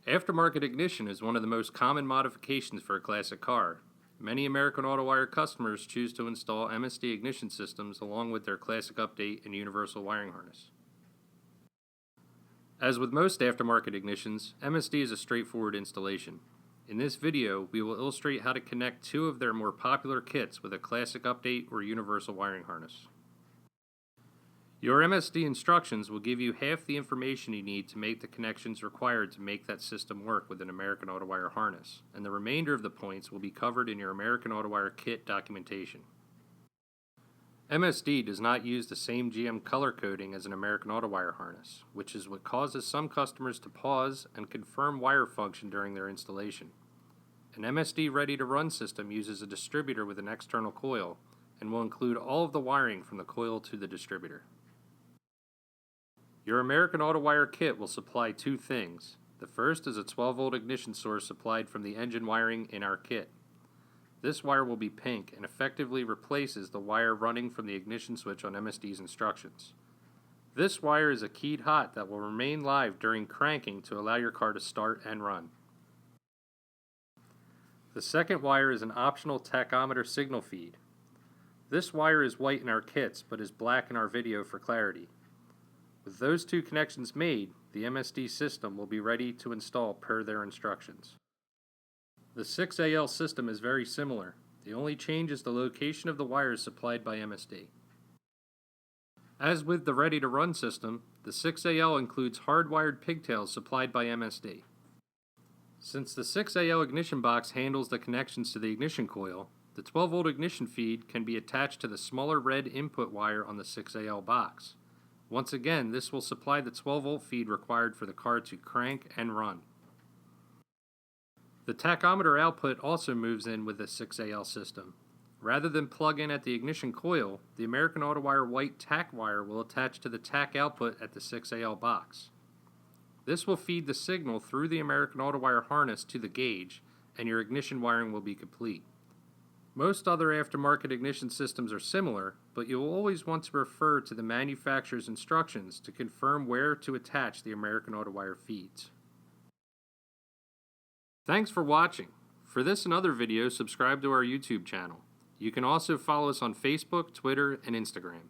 Aftermarket ignition is one of the most common modifications for a classic car. Many American Autowire customers choose to install MSD ignition systems along with their classic update and universal wiring harness. As with most aftermarket ignitions, MSD is a straightforward installation. In this video, we will illustrate how to connect two of their more popular kits with a classic update or universal wiring harness. Your MSD instructions will give you half the information you need to make the connections required to make that system work with an American Autowire harness, and the remainder of the points will be covered in your American Autowire kit documentation. MSD does not use the same GM color coding as an American Autowire harness, which is what causes some customers to pause and confirm wire function during their installation. An MSD ready-to-run system uses a distributor with an external coil and will include all of the wiring from the coil to the distributor. Your American Autowire kit will supply two things. The first is a 12-volt ignition source supplied from the engine wiring in our kit. This wire will be pink and effectively replaces the wire running from the ignition switch on MSD's instructions. This wire is a keyed hot that will remain live during cranking to allow your car to start and run. The second wire is an optional tachometer signal feed. This wire is white in our kits but is black in our video for clarity. With those two connections made, the MSD system will be ready to install per their instructions. The 6AL system is very similar. The only change is the location of the wires supplied by MSD. As with the ready-to-run system, the 6AL includes hardwired pigtails supplied by MSD. Since the 6AL ignition box handles the connections to the ignition coil, the 12-volt ignition feed can be attached to the smaller red input wire on the 6AL box. Once again, this will supply the 12-volt feed required for the car to crank and run. The tachometer output also moves in with the 6AL system. Rather than plug in at the ignition coil, the American Autowire white tach wire will attach to the tach output at the 6AL box. This will feed the signal through the American Autowire harness to the gauge, and your ignition wiring will be complete. Most other aftermarket ignition systems are similar, but you will always want to refer to the manufacturer's instructions to confirm where to attach the American Autowire feeds. Thanks for watching. For this and other videos, subscribe to our YouTube channel. You can also follow us on Facebook, Twitter, and Instagram.